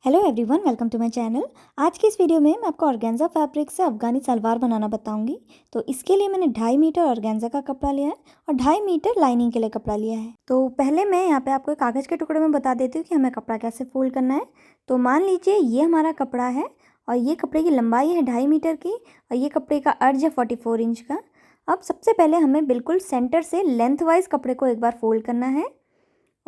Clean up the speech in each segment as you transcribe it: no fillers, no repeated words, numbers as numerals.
Hello everyone, welcome to my channel. आज की इस वीडियो में मैं आपको ऑर्गेन्जा फैब्रिक से अफगानी सलवार बनाना बताऊंगी। तो इसके लिए मैंने 2.5 मीटर ऑर्गेन्जा का कपड़ा लिया है और 2.5 मीटर लाइनिंग के लिए कपड़ा लिया है। तो पहले मैं यहाँ पे आपको कागज़ के टुकड़े में बता देती हूँ कि हमें कपड़ा कैसे फोल्ड करना है। तो मान लीजिए ये हमारा कपड़ा है और ये कपड़े की लंबाई है 2.5 मीटर की और ये कपड़े का अर्ज है 44 इंच का। अब सबसे पहले हमें बिल्कुल सेंटर से लेंथ वाइज कपड़े को एक बार फोल्ड करना है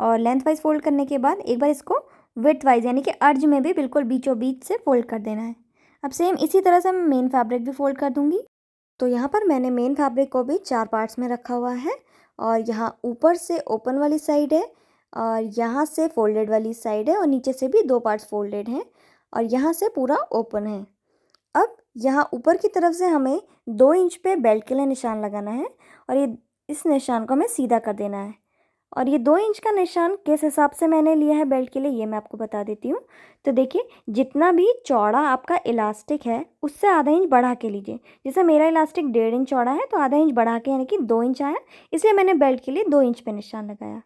और लेंथ वाइज फोल्ड करने के बाद एक बार इसको विड्थ वाइज यानी कि अर्ज में भी बिल्कुल बीचों बीच से फोल्ड कर देना है। अब सेम इसी तरह से मैं मेन फैब्रिक भी फोल्ड कर दूंगी। तो यहाँ पर मैंने मेन फैब्रिक को भी 4 पार्ट्स में रखा हुआ है और यहाँ ऊपर से ओपन वाली साइड है और यहाँ से फोल्डेड वाली साइड है और नीचे से भी 2 पार्ट्स फोल्डेड हैं और यहाँ से पूरा ओपन है। अब यहाँ ऊपर की तरफ से हमें 2 इंच पे बेल्ट के लिए निशान लगाना है और ये इस निशान को हमें सीधा कर देना है। और ये 2 इंच का निशान किस हिसाब से मैंने लिया है बेल्ट के लिए ये मैं आपको बता देती हूँ। तो देखिए, जितना भी चौड़ा आपका इलास्टिक है उससे आधा इंच बढ़ा के लीजिए। जैसे मेरा इलास्टिक 1.5 इंच चौड़ा है तो आधा इंच बढ़ा के यानी कि 2 इंच आया, इसलिए मैंने बेल्ट के लिए 2 इंच पे निशान लगाया।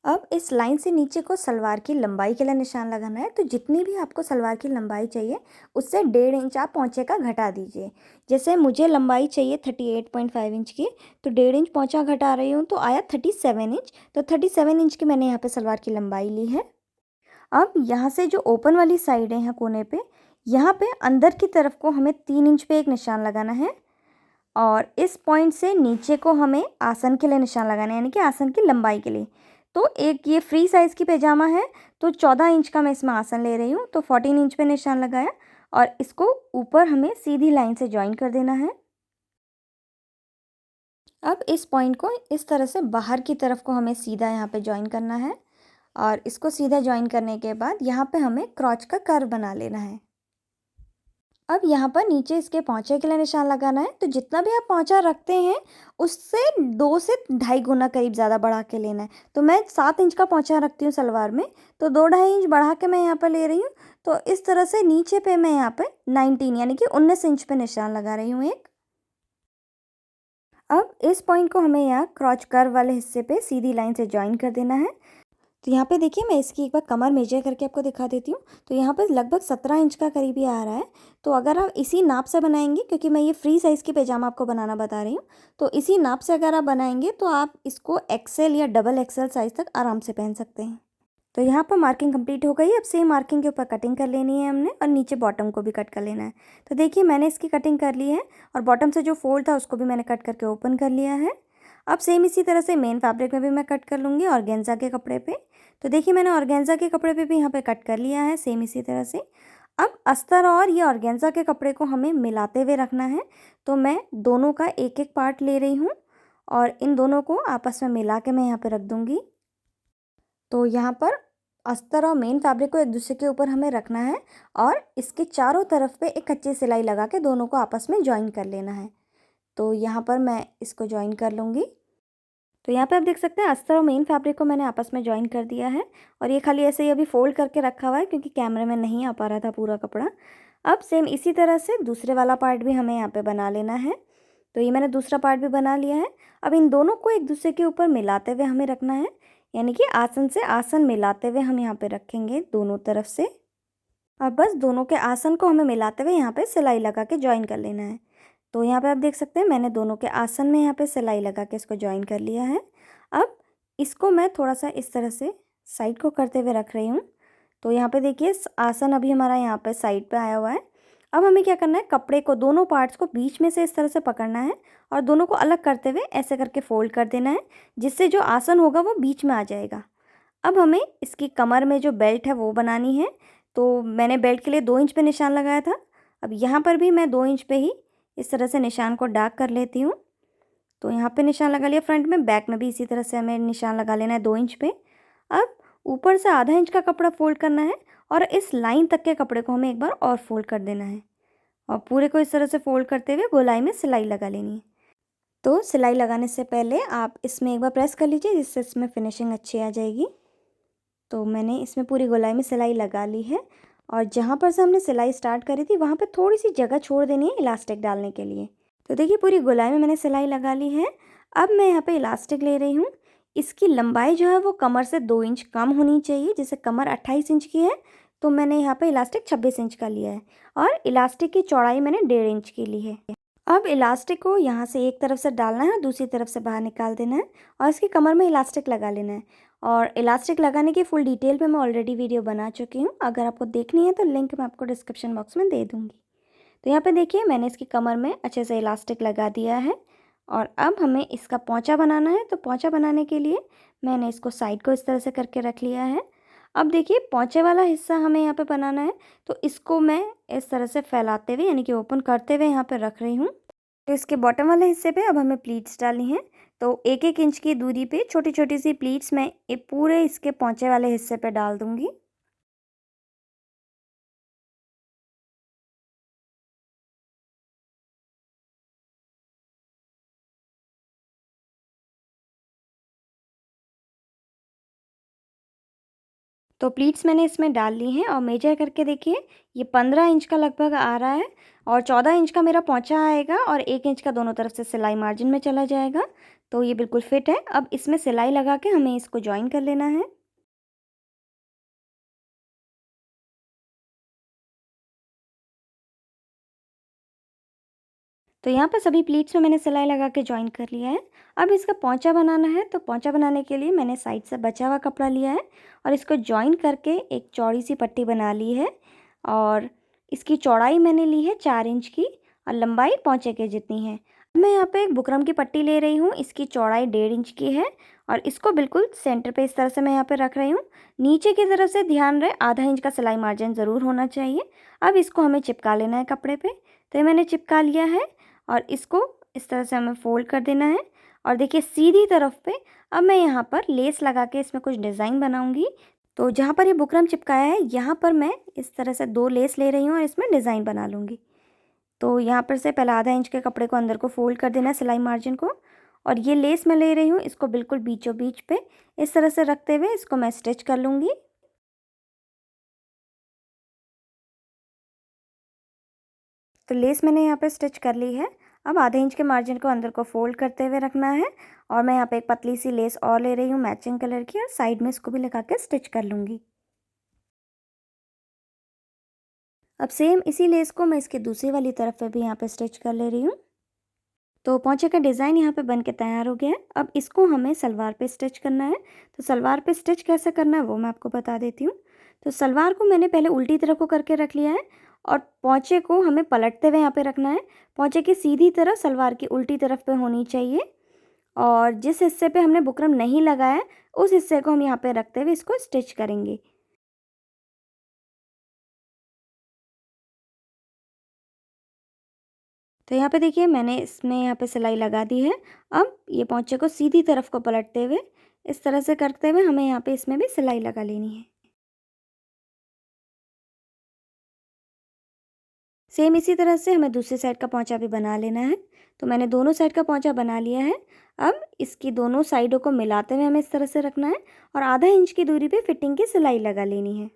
अब इस लाइन से नीचे को सलवार की लंबाई के लिए निशान लगाना है। तो जितनी भी आपको सलवार की लंबाई चाहिए उससे 1.5 इंच आप पोंचे का घटा दीजिए। जैसे मुझे लंबाई चाहिए 38.5 इंच की, तो 1.5 इंच पोंचा घटा रही हूँ तो आया 37 इंच। तो 37 इंच की मैंने यहाँ पे सलवार की लंबाई ली है। अब यहाँ से जो ओपन वाली साइड है यहाँ कोने पे, यहाँ पे अंदर की तरफ को हमें 3 इंच पे एक निशान लगाना है और इस पॉइंट से नीचे को हमें आसन के लिए निशान लगाना है यानी कि आसन की लंबाई के लिए। तो एक ये फ्री साइज़ की पैजामा है तो 14 इंच का मैं इसमें आसन ले रही हूँ, तो 14 इंच पे निशान लगाया और इसको ऊपर हमें सीधी लाइन से ज्वाइन कर देना है। अब इस पॉइंट को इस तरह से बाहर की तरफ को हमें सीधा यहाँ पे ज्वाइन करना है और इसको सीधा ज्वाइन करने के बाद यहाँ पे हमें क्रॉच का कर्व बना लेना है। अब यहाँ पर नीचे इसके पोंचे के लिए निशान लगाना है। तो जितना भी आप पोंचा रखते हैं उससे 2 से 2.5 गुना करीब ज़्यादा बढ़ा के लेना है। तो मैं 7 इंच का पोंचा रखती हूँ सलवार में, तो 2-2.5 इंच बढ़ा के मैं यहाँ पर ले रही हूँ। तो इस तरह से नीचे पे मैं यहाँ पे 19 यानी कि 19 इंच पे निशान लगा रही हूँ एक। अब इस पॉइंट को हमें यहाँ क्रॉच कर्व वाले हिस्से पे सीधी लाइन से ज्वाइन कर देना है। तो यहाँ पे देखिए, मैं इसकी एक बार कमर मेजर करके आपको दिखा देती हूँ। तो यहाँ पे लगभग 17 इंच का करीब ही आ रहा है। तो अगर आप इसी नाप से बनाएंगे, क्योंकि मैं ये फ्री साइज़ की पैजामा आपको बनाना बता रही हूँ, तो इसी नाप से अगर आप बनाएंगे तो आप इसको एक्सेल या डबल एक्सेल साइज़ तक आराम से पहन सकते हैं। तो यहाँ पर मार्किंग कंप्लीट हो गई। अब सेम मार्किंग के ऊपर कटिंग कर लेनी है हमने और नीचे बॉटम को भी कट कर लेना है। तो देखिए, मैंने इसकी कटिंग कर ली है और बॉटम से जो फोल्ड था उसको भी मैंने कट करके ओपन कर लिया है। अब सेम इसी तरह से मेन फैब्रिक में भी मैं कट कर लूँगी ऑर्गेन्जा के कपड़े पे। तो देखिए, मैंने ऑर्गेन्जा के कपड़े पे भी यहाँ पे कट कर लिया है सेम इसी तरह से। अब अस्तर और ये ऑर्गेन्जा के कपड़े को हमें मिलाते हुए रखना है। तो मैं दोनों का एक एक पार्ट ले रही हूँ और इन दोनों को आपस में मिला के मैं यहाँ पे रख दूँगी। तो यहाँ पर अस्तर और मेन फैब्रिक को एक दूसरे के ऊपर हमें रखना है और इसके चारों तरफ पे एक कच्ची सिलाई लगा के दोनों को आपस में ज्वाइन कर लेना है। तो यहाँ पर मैं इसको ज्वाइन कर लूँगी। तो यहाँ पे आप देख सकते हैं अस्तर और मेन फैब्रिक को मैंने आपस में ज्वाइन कर दिया है और ये खाली ऐसे ही अभी फोल्ड करके रखा हुआ है क्योंकि कैमरे में नहीं आ पा रहा था पूरा कपड़ा। अब सेम इसी तरह से दूसरे वाला पार्ट भी हमें यहाँ पे बना लेना है। तो ये मैंने दूसरा पार्ट भी बना लिया है। अब इन दोनों को एक दूसरे के ऊपर मिलाते हुए हमें रखना है, यानी कि आसन से आसन मिलाते हुए हम यहाँ पे रखेंगे दोनों तरफ से। अब बस दोनों के आसन को हमें मिलाते हुए यहाँ पे सिलाई लगा के ज्वाइन कर लेना है। तो यहाँ पे आप देख सकते हैं मैंने दोनों के आसन में यहाँ पे सिलाई लगा के इसको ज्वाइन कर लिया है। अब इसको मैं थोड़ा सा इस तरह से साइड को करते हुए रख रही हूँ। तो यहाँ पे देखिए, आसन अभी हमारा यहाँ पे साइड पे आया हुआ है। अब हमें क्या करना है, कपड़े को दोनों पार्ट्स को बीच में से इस तरह से पकड़ना है और दोनों को अलग करते हुए ऐसे करके फोल्ड कर देना है, जिससे जो आसन होगा वो बीच में आ जाएगा। अब हमें इसकी कमर में जो बेल्ट है वो बनानी है। तो मैंने बेल्ट के लिए 2 इंच पे निशान लगाया था। अब यहाँ पर भी मैं 2 इंच पे ही इस तरह से निशान को डार्क कर लेती हूँ। तो यहाँ पे निशान लगा लिया फ्रंट में, बैक में भी इसी तरह से हमें निशान लगा लेना है 2 इंच पे। अब ऊपर से आधा इंच का कपड़ा फोल्ड करना है और इस लाइन तक के कपड़े को हमें एक बार और फोल्ड कर देना है और पूरे को इस तरह से फोल्ड करते हुए गोलाई में सिलाई लगा लेनी है। तो सिलाई लगाने से पहले आप इसमें एक बार प्रेस कर लीजिए, जिससे इसमें फिनिशिंग अच्छी आ जाएगी। तो मैंने इसमें पूरी गोलाई में सिलाई लगा ली है और जहाँ पर से हमने सिलाई स्टार्ट करी थी वहाँ पे थोड़ी सी जगह छोड़ देनी है इलास्टिक डालने के लिए। तो देखिए, पूरी गोलाई में मैंने सिलाई लगा ली है। अब मैं यहाँ पे इलास्टिक ले रही हूँ। इसकी लंबाई जो है वो कमर से 2 इंच कम होनी चाहिए। जैसे कमर 28 इंच की है तो मैंने यहाँ पे इलास्टिक 26 इंच का लिया है और इलास्टिक की चौड़ाई मैंने 1.5 इंच की ली है। अब इलास्टिक को यहाँ से एक तरफ से डालना है, दूसरी तरफ से बाहर निकाल देना है और इसकी कमर में इलास्टिक लगा लेना है। और इलास्टिक लगाने की फुल डिटेल में मैं ऑलरेडी वीडियो बना चुकी हूँ, अगर आपको देखनी है तो लिंक मैं आपको डिस्क्रिप्शन बॉक्स में दे दूँगी। तो यहाँ पे देखिए मैंने इसकी कमर में अच्छे से इलास्टिक लगा दिया है और अब हमें इसका पोंचा बनाना है। तो पोंचा बनाने के लिए मैंने इसको साइड को इस तरह से करके रख लिया है। अब देखिए पोंचे वाला हिस्सा हमें यहाँ पे बनाना है, तो इसको मैं इस तरह से फैलाते हुए यानी कि ओपन करते हुए यहाँ पे रख रही हूँ। तो इसके बॉटम वाले हिस्से पे अब हमें प्लीट्स डालनी है। तो 1-1 इंच की दूरी पे छोटी छोटी सी प्लीट्स मैं ये पूरे इसके पोंचे वाले हिस्से पे डाल दूँगी। तो प्लीट्स मैंने इसमें डाल ली हैं और मेजर करके देखिए ये 15 इंच का लगभग आ रहा है और 14 इंच का मेरा पोंचा आएगा और 1 इंच का दोनों तरफ से सिलाई मार्जिन में चला जाएगा। तो ये बिल्कुल फिट है। अब इसमें सिलाई लगा के हमें इसको जॉइन कर लेना है। तो यहाँ पर सभी प्लीट्स में मैंने सिलाई लगा के जॉइन कर लिया है। अब इसका पोंचा बनाना है, तो पोंचा बनाने के लिए मैंने साइड से बचा हुआ कपड़ा लिया है और इसको जॉइन करके एक चौड़ी सी पट्टी बना ली है और इसकी चौड़ाई मैंने ली है 4 इंच की और लंबाई पोंचे के जितनी है। अब मैं यहाँ पे एक बुकरम की पट्टी ले रही हूँ, इसकी चौड़ाई 1.5 इंच की है और इसको बिल्कुल सेंटर पे इस तरह से मैं यहाँ पे रख रही हूँ। नीचे की तरफ से ध्यान रहे आधा इंच का सिलाई मार्जिन ज़रूर होना चाहिए। अब इसको हमें चिपका लेना है कपड़े पे। तो ये मैंने चिपका लिया है और इसको इस तरह से हमें फोल्ड कर देना है और देखिए सीधी तरफ पे अब मैं यहाँ पर लेस लगा के इसमें कुछ डिज़ाइन बनाऊंगी। तो जहाँ पर ये बुकरम चिपकाया है यहाँ पर मैं इस तरह से 2 लेस ले रही हूँ और इसमें डिज़ाइन बना लूँगी। तो यहाँ पर से पहले आधा इंच के कपड़े को अंदर को फोल्ड कर देना है सिलाई मार्जिन को और ये लेस मैं ले रही हूँ, इसको बिल्कुल बीचों बीच पे इस तरह से रखते हुए इसको मैं स्टिच कर लूँगी। तो लेस मैंने यहाँ पे स्टिच कर ली है। अब आधे इंच के मार्जिन को अंदर को फोल्ड करते हुए रखना है और मैं यहाँ पे एक पतली सी लेस और ले रही हूँ मैचिंग कलर की और साइड में इसको भी लगा के स्टिच कर लूँगी। अब सेम इसी लेस को मैं इसके दूसरी वाली तरफ पे भी यहाँ पे स्टिच कर ले रही हूँ। तो पोंचे का डिज़ाइन यहाँ पे बन के तैयार हो गया है। अब इसको हमें सलवार पे स्टिच करना है। तो सलवार पे स्टिच कैसे करना है वो मैं आपको बता देती हूँ। तो सलवार को मैंने पहले उल्टी तरफ को करके रख लिया है और पोंचे को हमें पलटते हुए यहाँ पे रखना है। पोंचे की सीधी तरफ सलवार की उल्टी तरफ पे होनी चाहिए और जिस हिस्से पे हमने बुकरम नहीं लगाया है उस हिस्से को हम यहाँ पे रखते हुए इसको स्टिच करेंगे। तो यहाँ पे देखिए मैंने इसमें यहाँ पे सिलाई लगा दी है। अब ये पोंचे को सीधी तरफ को पलटते हुए इस तरह से करते हुए हमें यहाँ पे इसमें भी सिलाई लगा लेनी है। सेम इसी तरह से हमें दूसरी साइड का पोंचा भी बना लेना है। तो मैंने दोनों साइड का पोंचा बना लिया है। अब इसकी दोनों साइडों को मिलाते हुए हमें इस तरह से रखना है और आधा इंच की दूरी पे फिटिंग की सिलाई लगा लेनी है।